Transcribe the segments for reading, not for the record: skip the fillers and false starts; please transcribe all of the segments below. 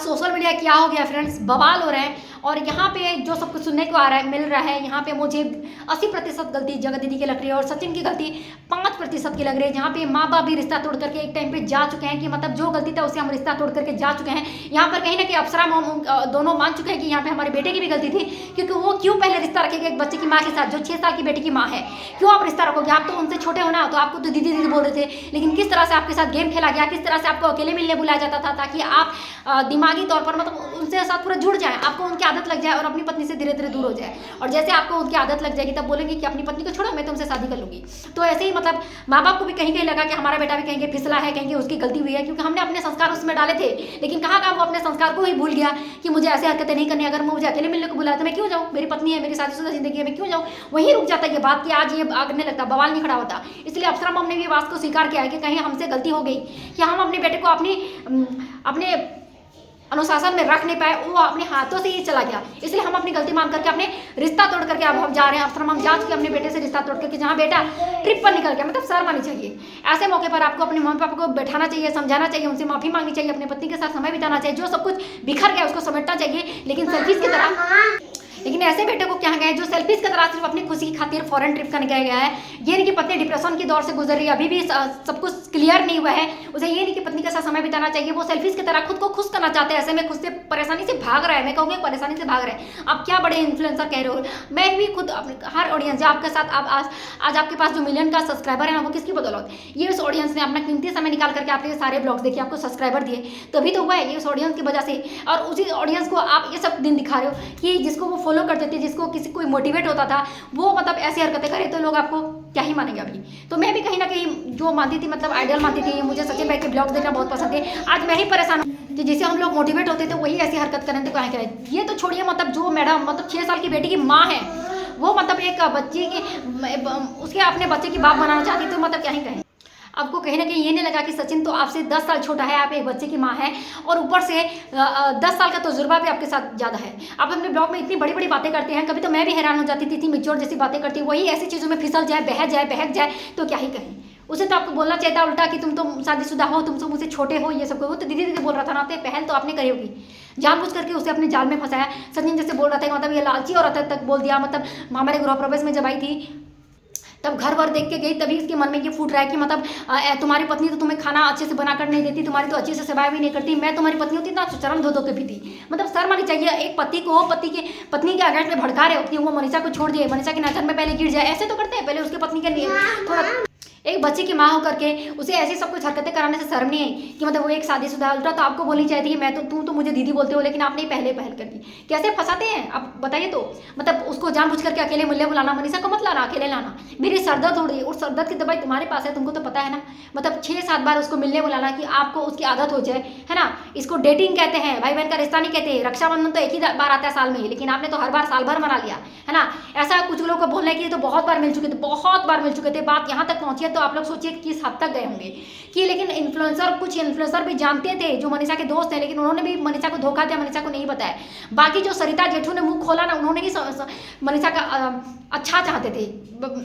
Social media क्या हो गया फ्रेंड्स, बवाल हो रहे हैं। और यहाँ पे जो सब कुछ सुनने को आ रहा है, मिल रहा है, यहाँ पे मुझे 80% गलती जगत दीदी की लग रही है और सचिन की गलती 5% की लग रही है। जहाँ पे माँ बाप भी रिश्ता तोड़ करके एक टाइम पे जा चुके हैं कि मतलब जो गलती था उससे हम रिश्ता तोड़ करके जा चुके हैं। यहाँ पर कहीं ना कहीं अप्सरा दोनों मान चुके हैं कि यहाँ पे हमारे बेटे की भी गलती थी, क्योंकि वो क्यों पहले रिश्ता रखेगा एक बच्चे की माँ के साथ जो 6 साल की बेटी की माँ है। क्यों आप रिश्ता रखोगे? आप तो उनसे छोटे हो ना, तो आपको तो दीदी दीदी बोल रहे थे, लेकिन किस तरह से आपके साथ गेम खेला गया, किस तरह से आपको अकेले मिलने बुलाया जाता था ताकि आप दिमागी तौर पर मतलब उनसे साथ पूरा जुड़ जाए, आपको उनकी आदत लग जाए और अपनी पत्नी से धीरे धीरे दूर हो जाए। और जैसे आपको उनकी आदत लग जाएगी तब बोलेंगे कि अपनी पत्नी को छोड़ो, मैं तुमसे शादी कर लूंगी। तो ऐसे ही मतलब माँ बाप को भी कहीं कहीं लगा कि हमारा बेटा भी कहीं फिसला है, कहीं उसकी गलती हुई है, क्योंकि हमने अपने संस्कार उसमें डाले थे। लेकिन कहाँ वो अपने संस्कार को ही भूल गया कि मुझे ऐसे हरकतें नहीं करनी, अगर मुझे अकेले मिलने को बुलाया तो मैं क्यों जाऊँ, मेरी पत्नी है, मेरी शादीशुदा जिंदगी है, मैं क्यों जाऊँ। वहीं रुक जाता ये बात कि आज ये आगने लगता, बवाल नहीं खड़ा होता। इसलिए अप्सरा मम ने भी बात को स्वीकार किया है कि कहीं हमसे गलती हो गई कि हम अपने बेटे को अपने अनुशासन में रख नहीं पाए, वो अपने हाथों से ही चला गया। इसलिए हम अपनी गलती मान करके अपने रिश्ता तोड़ करके अब हम जा रहे हैं। अप्सरा मम जा चुके अपने बेटे से रिश्ता तोड़ करके, जहाँ बेटा ट्रिप पर निकल गया। मतलब शर्म आनी चाहिए। ऐसे मौके पर आपको अपने मम्मी पापा को बैठाना चाहिए, समझाना चाहिए, उनसे माफी मांगनी चाहिए, अपने पति के साथ समय बिताना चाहिए, जो सब कुछ बिखर गया उसको समेटना चाहिए। लेकिन सेल्फिश की तरह ऐसे बेटे को क्या गया जो सेल्फिश की तरह सिर्फ अपनी खुशी की खातिर फॉरेन ट्रिप करने गया है। ये नहीं कि पत्नी डिप्रेशन की दौर से गुजर रही है, अभी भी सब कुछ क्लियर नहीं हुआ है। उसे ये नहीं कि पत्नी के साथ समय बिताना चाहिए, वो सेल्फिश की तरह खुद को खुश करना चाहते हैं। ऐसे में खुद से परेशानी से भाग रहा है, मैं कहूँगी परेशानी से भाग रहा है। आप क्या बड़े इन्फ्लुएंसर कह रहे हो। मैं भी खुद हर ऑडियंस जो आपके साथ आज आपके पास जो मिलियन का सब्सक्राइबर है ना, वो किसकी बदौलत? ये उस ऑडियंस ने अपना कीमती समय निकाल करके आपके सारे ब्लॉग्स देखे, आपको सब्सक्राइबर दिए, तभी तो हुआ है। ये उस ऑडियंस की वजह से। और उसी ऑडियंस को आप ये सब दिन दिखा रहे हो कि जिसको वो फॉलो करते थे, जिसको किसी कोई मोटिवेट होता था, वो मतलब ऐसी हरकतें करे तो लोग आपको क्या ही मानेंगे। अभी तो मैं भी कहीं ना कहीं जो मानती थी, मतलब आइडियल मानती थी, मुझे सचिन भाई के ब्लॉग देखना बहुत पसंद है। आज मैं ही परेशान हूँ कि जिसे हम लोग मोटिवेट होते थे वही ऐसी हरकत करें तो कहें करें। ये तो छोड़िए, मतलब जो मैडम मतलब 6 साल की बेटी की माँ है, वो मतलब एक बच्ची की उसके अपने बच्चे की बाप बनाना चाहती, तो मतलब क्या ही कहें। आपको कहीं ना कहीं ये नहीं लगा कि सचिन तो आपसे 10 साल छोटा है, आप एक बच्चे की माँ है और ऊपर से 10 साल का तजुर्बा भी आपके साथ ज़्यादा है। आप अपने ब्लॉग में इतनी बड़ी बड़ी बातें करते हैं, कभी तो मैं भी हैरान हो जाती थी, इतनी मिच्योर जैसी बातें करती, वही ऐसी चीज़ों में फिसल जाए, बहक जाए तो क्या ही कहें। उसे तो आपको बोलना चाहिए था उल्टा कि तुम तो शादीशुदा हो, तुम तो मुझसे छोटे हो, ये सब वो तो दीदी दीदी बोल रहा था ना, तो पहल तो आपने करी होगी। जानबूझ करके उसे अपने जाल में फंसाया। सचिन जैसे बोल रहा था मतलब ये लालची औरत तक बोल दिया। मतलब हमारे गृह प्रवेश में जब आई थी तब घर वर देख के गई, तभी इसके मन में ये फूट रहा है कि मतलब तुम्हारी पत्नी तो तुम्हें खाना अच्छे से बना कर नहीं देती, तुम्हारी तो अच्छे से सेवा भी नहीं करती, मैं तुम्हारी पत्नी होती ना चरण धो के पीती। मतलब शर्म आनी चाहिए एक पति को, पत्नी के अगेंस्ट में भड़का रहे होती है। वो मनीषा को छोड़ दिए, मनीषा के नजर में पहले गिर जाए, ऐसे तो करते हैं। पहले उसके पत्नी के थोड़ा एक बच्चे की माँ होकर के उसे ऐसी सब कुछ हरकतें कराने से शर्म नहीं आई कि मतलब वो एक शादीशुदा। उल्टा तो आपको बोलनी चाहिए थी कि मैं तो तू तो मुझे दीदी बोलते हो, लेकिन आपने पहले पहल कर दी। कैसे फंसाते हैं आप बताइए। तो मतलब उसको जानबूझ करके अकेले मिलने बुलाना, मनीषा को मत लाना, अकेले लाना। मेरी सरदर्द हो रही है, उस सरदर्द की दवाई तुम्हारे पास है, तुमको तो पता है ना। मतलब 6-7 बार उसको मिलने बुलाना कि आपको उसकी आदत हो जाए, है ना। इसको डेटिंग कहते हैं, भाई बहन का रिश्ता नहीं कहते। रक्षाबंधन तो एक ही बार आता है साल में, लेकिन आपने तो हर बार साल भर मना लिया, है ना। ऐसा कुछ लोगों को बोलने की तो बहुत बार मिल चुके थे, बहुत बार मिल चुके थे। बात यहाँ तक पहुंची है तो आप लोग सोचिए किस हद तक गए होंगे कि। लेकिन कुछ इन्फ्लुएंसर भी जानते थे जो मनीषा के दोस्त हैं, लेकिन उन्होंने भी मनीषा को धोखा दिया, मनीषा को नहीं बताया। बाकी जो सरिता जेठू ने मुंह खोला ना, उन्होंने ही मनीषा का अच्छा चाहते थे,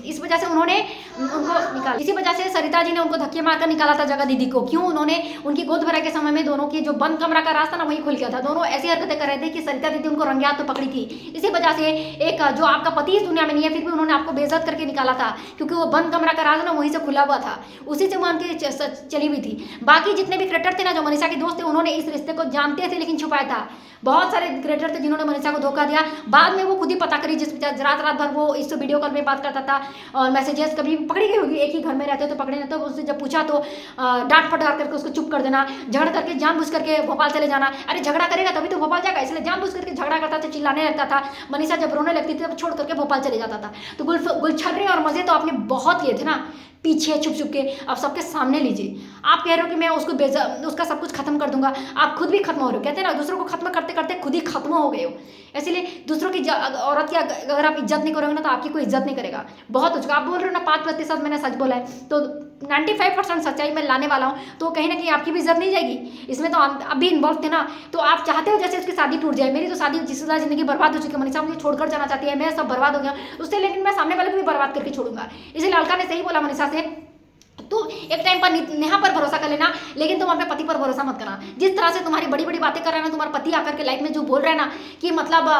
इस वजह से उन्होंने उनको निकाला। इसी वजह से सरिता जी ने उनको धक्के मारकर निकाला था जगह दीदी को। क्यों? उन्होंने उनकी गोद भरा के समय में दोनों की जो बंद कमरा का रास्ता ना वही खुल गया था। दोनों ऐसी हरकतें कर रहे थे कि सरिता दीदी उनको रंगे हाथ तो पकड़ी थी। इसी वजह से एक जो आपका पति इस दुनिया में नहीं है, फिर भी उन्होंने आपको बेइज्जत करके निकाला था, क्योंकि वो बंद कमरा का राज ना वहीं से खुला हुआ था, उसी से मान के चली हुई थी। बाकी जितने भी क्रिएटर थे ना जो मनीषा के दोस्त थे, उन्होंने इस रिश्ते को जानते थे लेकिन छुपाया था। बहुत सारे क्रिएटर थे जिन्होंने मनीषा को धोखा दिया। बाद में वो खुद ही पता करी, जिस रात भर वो इस वीडियो कॉल में बात करता था और मैसेजेस कभी पकड़ी गई होगी, एक ही घर में रहते तो पकड़े नहीं। तो उससे जब पूछा तो डांट फटकार करके उसको चुप कर देना, झगड़ा करके जानबूझ करके भोपाल चले जाना। अरे झगड़ा करेगा तभी तो भोपाल जाएगा, इसलिए जानबूझ करके झगड़ा करता था, चिल्लाने लगता था। मनीषा जब रोने लगती थी तब छोड़ करके भोपाल चले जाता था। तो गुलछर्रे और मजे तो आपने बहुत लिए थे ना पीछे छुप छुप के, अब सबके सामने लीजिए। आप कह रहे हो कि मैं उसका सब कुछ खत्म कर दूंगा, आप खुद भी खत्म हो रहे हो। कहते हैं ना दूसरों को खत्म करते करते खुद ही खत्म हो गए हो। इसलिए दूसरों की औरत की अगर आप इज्जत नहीं करोगे ना तो आपकी कोई इज्जत नहीं करेगा। बहुत हो चुका। आप बोल रहे हो ना 5% मैंने सच बोला है, तो 95% सच्चाई मैं लाने वाला हूँ, तो कहीं ना कहीं आपकी भी इज्जत नहीं जाएगी। इसमें तो आप भी इन्वॉल्व थे ना, तो आप चाहते हो जैसे उसकी शादी टूट जाए। मेरी तो शादी जिससे जिंदगी बर्बाद हो चुकी है, मनीषा मुझे छोड़कर जाना चाहती है, मैं सब बर्बाद हो गया उससे, लेकिन मैं सामने वाले को भी बर्बाद करके छोड़ूंगा। इसलिए अलका ने सही बोला मनीषा से, तो एक टाइम पर नेहा पर भरोसा कर लेना, लेकिन तुम अपने पति पर भरोसा मत करना। जिस तरह से तुम्हारी बड़ी बड़ी बातें कर रहा है ना तुम्हारा पति आकर के लाइफ में जो बोल रहा है ना कि मतलब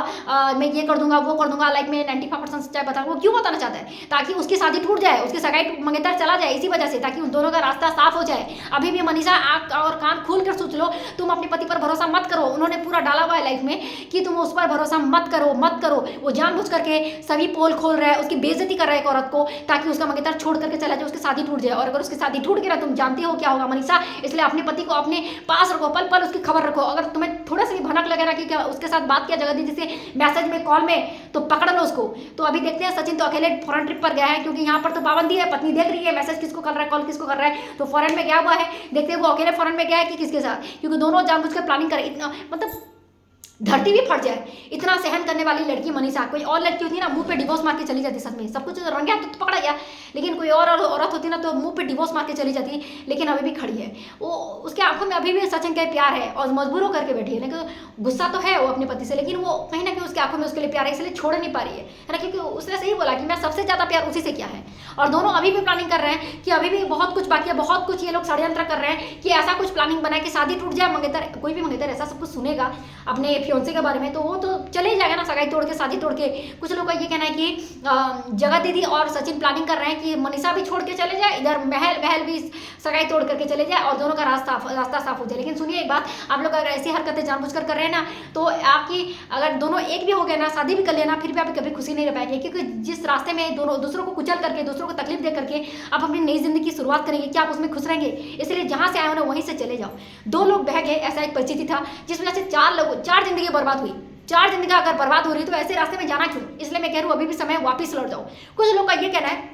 मैं ये कर दूंगा वो कर दूंगा, लाइफ में 95% सच्चाई बता, वो क्यों बताना चाहता है? ताकि उसकी शादी टूट जाए, उसकी सगाई मंगेतर चला जाए, इसी वजह से, ताकि उन दोनों का रास्ता साफ हो जाए। अभी भी मनीषा आंख और कान खोल कर सोच लो, तुम अपने पति पर भरोसा मत करो। उन्होंने पूरा डाला हुआ है लाइफ में कि तुम उस पर भरोसा मत करो, मत करो। वो जानबूझ करके सभी पोल खोल रहा है, उसकी बेइज्जती कर रहा है एक औरत को, ताकि उसका मंगेतर छोड़ करके चला जाए, उसकी शादी टूट जाए। और अगर उसकी शादी टूट गया तुम जानती हो क्या होगा मनीषा, इसलिए अपने पति को अपने पास रखो, पल पल उसकी खबर रखो। अगर तुम्हें थोड़ा सा भी भनक लगे ना कि क्या उसके साथ बात किया जगह दीदी से मैसेज में, कॉल में, तो पकड़ लो उसको। तो अभी देखते हैं, सचिन तो अकेले फॉरेन ट्रिप पर गया है, क्योंकि यहाँ पर तो पाबंदी है, पत्नी देख रही है मैसेज किसको कर रहा है, कॉल किसको कर रहा है, तो फॉरेन में गया हुआ है। देखते हैं वो अकेले फॉरेन में गया है कि किसके साथ, क्योंकि दोनों जानबूझ कर प्लानिंग करे। इतना मतलब धरती भी फट जाए, इतना सहन करने वाली लड़की मनीषा। कोई और लड़की होती ना मुंह पे डिवोर्स मार के चली जाती, सच में सब कुछ रंग गया तो पकड़ा गया, लेकिन कोई और औरत होती ना तो मुंह पे डिवोर्स मार के चली जाती। लेकिन अभी भी खड़ी है वो, उसके आंखों में अभी भी सचिन का प्यार है और मजबूर होकर के बैठी है। लेकिन गुस्सा तो है वो अपने पति से, लेकिन वो कहीं ना कहीं उसके आंखों में उसके लिए प्यार है, इसलिए छोड़ नहीं पा रही है ना, क्योंकि उसने सही बोला कि मैं सबसे ज्यादा प्यार उसी से किया है। और दोनों अभी भी प्लानिंग कर रहे हैं कि अभी भी बहुत कुछ बाकी है, बहुत कुछ ये लोग षड्यंत्र कर रहे हैं कि ऐसा कुछ प्लानिंग बनाए कि शादी टूट जाए। मंगेतर, कोई भी मंगेतर ऐसा सब कुछ सुनेगा अपने फियोंसे के बारे में तो वो तो चले ही जाएगा ना, सगाई तोड़ के, शादी तोड़ के। कुछ लोग का ये कहना है कि जगह दीदी और सचिन प्लानिंग कर रहे हैं कि मनीषा भी छोड़ के चले जाए, इधर महल भी सगाई तोड़ करके चले जाए और दोनों का रास्ता साफ हो जाए। लेकिन सुनिए एक बात, आप लोग अगर ऐसी हरकतें जानबूझकर कर रहे हैं ना, तो आपकी अगर दोनों एक भी हो गए ना, शादी भी कर लेना, फिर भी आप कभी खुशी नहीं रह पाएंगे। क्योंकि जिस रास्ते में दोनों दूसरों को कुचल करके, दूसरों को तकलीफ दे करके आप अपनी नई जिंदगी की शुरुआत करेंगे, क्या आप उसमें खुश रहेंगे? इसलिए जहां से आए हो ना वहीं से चले जाओ। दो लोग बह गए, ऐसा एक परिस्थिति था जिस वजह से चार जिंदगी बर्बाद हुई। चार जिंदगी अगर बर्बाद हो रही तो ऐसे रास्ते में जाना क्यों? इसलिए मैं कह रही हूँ अभी भी समय वापस लौट जाओ। कुछ लोग का ये कहना है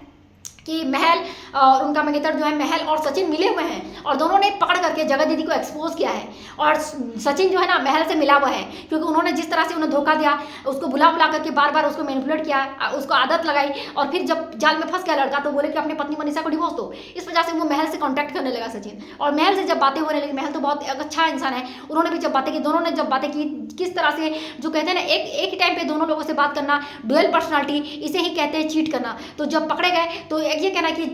कि महल और उनका मंगेतर जो है, महल और सचिन मिले हुए हैं और दोनों ने पकड़ करके जगह दीदी को एक्सपोज किया है। और सचिन जो है ना महल से मिला हुआ है, क्योंकि उन्होंने जिस तरह से उन्हें धोखा दिया, उसको बुला करके बार बार उसको मैनिपुलेट किया, उसको आदत लगाई, और फिर जब जाल में फंस गया लड़का तो बोले कि अपनी पत्नी मनीषा को डिवोर्स दो। इस वजह से वो महल से कॉन्टैक्ट करने लगा सचिन, और महल से जब बातें हो रही, महल तो बहुत अच्छा इंसान है, उन्होंने भी जब बातें की, दोनों ने जब बातें की, किस तरह से जो कहते हैं ना एक ही टाइम पे दोनों लोगों से बात करना, डुअल पर्सनालिटी, इसे ही कहते हैं चीट करना। तो जब पकड़े गए तो ये कहना कि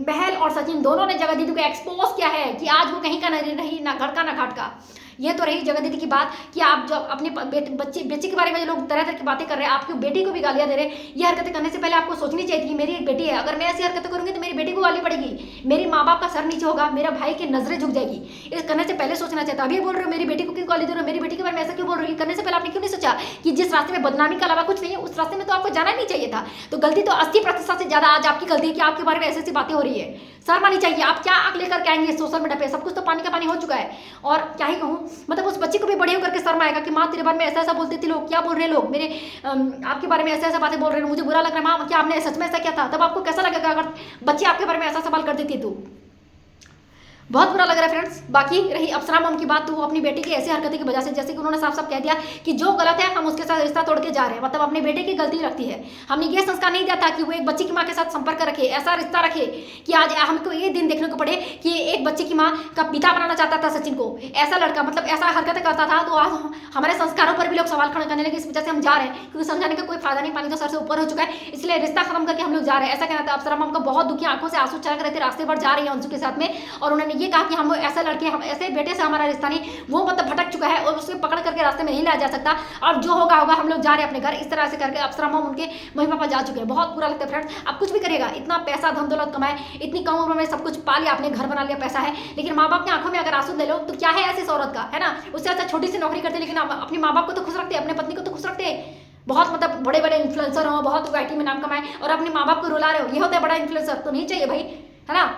महल और सचिन दोनों ने जगह दीदी को एक्सपोज किया है कि आज वो कहीं का नहीं, ना घर का ना घाट का। ये तो रही जगह दीदी की बात कि आप जो अपने बच्चे के बारे में जो लोग तरह तरह की बातें कर रहे हैं, आपकी बेटी को भी गालियां दे रहे हैं। ये हरकतें करने से पहले आपको सोचनी चाहिए कि मेरी एक बेटी है, अगर मैं ऐसी हरकतें करूंगी तो मेरी बेटी को गाली पड़ेगी, मेरे माँ बाप का सर नीचे होगा, मेरा भाई की नजरें झुक जाएगी। इस करने से पहले सोचना चाहिए। अभी बोल रहे हो मेरी बेटी को क्यों गाली दे रहे हो, मेरी बेटी के बारे में ऐसा क्यों बोल रही हो? करने से पहले आपने क्यों नहीं सोचा कि जिस रास्ते में बदनामी के अलावा कुछ नहीं है, उस रास्ते में तो आपको जाना नहीं चाहिए था। तो गलती तो 80% से ज्यादा आज आपकी गलती है कि आपके बारे में ऐसी ऐसी बातें हो रही है। शर्म आनी चाहिए। आप क्या आग लेकर के आएंगे सोशल मीडिया पे? सब कुछ तो पानी का पानी हो चुका है। और क्या ही कहूँ, मतलब उस बच्ची को भी बड़े होकर के शर्म आएगा कि माँ तेरे बारे में ऐसा ऐसा बोलते थे लोग, क्या बोल रहे हैं लोग, मेरे आपके बारे में ऐसा ऐसा बातें बोल रहे हैं, मुझे बुरा लग रहा है माँ, क्या आपने सच में ऐसा किया था? तब आपको कैसा लगेगा अगर बच्चे आपके बारे में ऐसा सवाल कर देती तो? बहुत बुरा लग रहा है फ्रेंड्स। बाकी रही अप्सरा मॉम की बात, तो वो अपनी बेटी की ऐसी हरकतें की वजह से, जैसे कि उन्होंने साफ साफ कह दिया कि जो गलत है हम उसके साथ रिश्ता तोड़ के जा रहे हैं, मतलब अपने बेटे की गलती रखती है। हमने ये संस्कार नहीं दिया था कि वो एक बच्ची की माँ के साथ संपर्क रखे, ऐसा रिश्ता रखे कि आज हमको ये दिन देखने को पड़े कि एक बच्चे की माँ का पिता बनाना चाहता था सचिन को, ऐसा लड़का मतलब ऐसा हरकतें करता था। तो आज हमारे संस्कारों पर भी लोग सवाल खड़े करने लगे। इस वजह से हम जा रहे हैं, क्योंकि समझाने का कोई फायदा नहीं, पानी तो सर से ऊपर हो चुका है, इसलिए रिश्ता खत्म करके हम लोग जा रहे हैं, ऐसा कहना था। अप्सरा मॉम का बहुत दुखी आंखों से आंसू छलक रहे थे, रास्ते पर जा रही है अंशु के साथ में, और उन्होंने ये कहा कि हम ऐसा लड़के, हम ऐसे बेटे से हमारा रिश्ता नहीं, वो मतलब भटक चुका है और उसे पकड़ करके रास्ते में नहीं लाया जा सकता, और जो होगा होगा, हम लोग जा रहे हैं अपने घर। इस तरह से करके अप्सरा मॉम उनके मम्मी पापा जा चुके हैं। बहुत बुरा लगता है फ्रेंड्स। आप कुछ भी करेगा, इतना पैसा धन दौलत कमाए, इतनी कम उम्र में सब कुछ पा लिया, आपने घर बना लिया, पैसा है, लेकिन माँ बाप की आंखों में अगर आंसू ले लो तो क्या है ऐसी औरत का, है ना? उससे अच्छा छोटी सी नौकरी करते, लेकिन अपने माँ बाप को तो खुश रखते, अपने पत्नी को तो खुश रखते। बहुत मतलब बड़े बड़े इन्फ्लुएंसर हो, बहुत आईटी में नाम कमाए, और अपने माँ बाप को रुला रहे हो, ये होता है बड़ा इन्फ्लुएंसर? तो नहीं चाहिए भाई, है ना?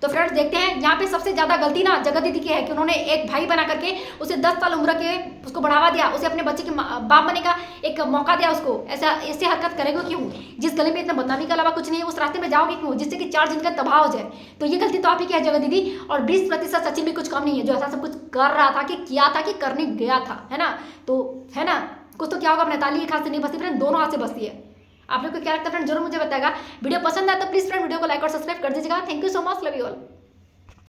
तो फ्रेंड्स देखते हैं, यहाँ पे सबसे ज्यादा गलती ना जगह दीदी की है कि उन्होंने एक भाई बना करके उसे 10 साल उम्र के उसको बढ़ावा दिया, उसे अपने बच्चे के बाप बनने का एक मौका दिया उसको। ऐसा ऐसे हरकत करेगा क्यों? जिस गले में इतना बदनामी के अलावा कुछ नहीं है, उस रास्ते में जाओगे क्यों जिससे कि 4 जिंदगी तबाह हो जाए? तो ये गलती तो आप ही की है जगह दीदी, और 20% सचिन भी कुछ कम नहीं है, जो ऐसा सब कुछ कर रहा था कि किया था कि करने गया था, है ना? तो है ना, कुछ तो क्या होगा, अपने ताली एक हाथ से नहीं बसती फ्रेंड, दोनों हाथ से बसती है। आप लोग को क्या लगता है फ्रेंड, जरूर मुझे बताएगा। वीडियो पसंद आया तो प्लीज फ्रेंड वीडियो को लाइक और सब्सक्राइब कर दीजिएगा। Thank you so much, love you all.